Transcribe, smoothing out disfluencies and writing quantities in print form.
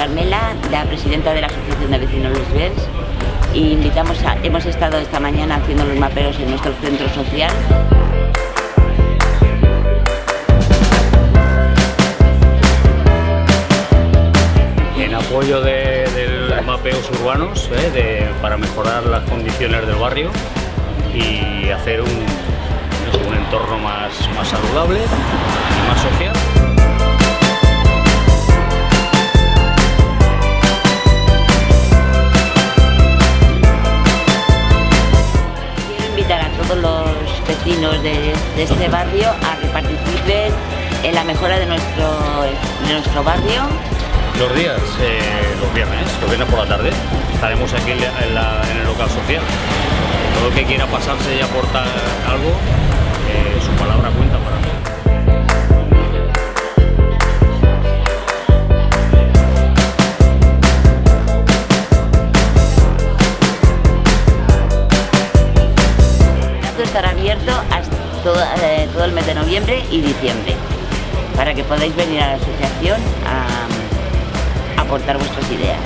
Carmela, la presidenta de la Asociación de Vecinos Lesbens, y hemos estado esta mañana haciendo los mapeos en nuestro centro social. En apoyo de mapeos urbanos para mejorar las condiciones del barrio y hacer un entorno más saludable y más social. A todos los vecinos de este barrio a que participen en la mejora de nuestro barrio. Los viernes por la tarde, estaremos aquí en el local social. Todo el que quiera pasarse y aportar algo, su palabra cuenta para todo. Estará abierto hasta todo el mes de noviembre y diciembre, para que podáis venir a la asociación a aportar vuestras ideas.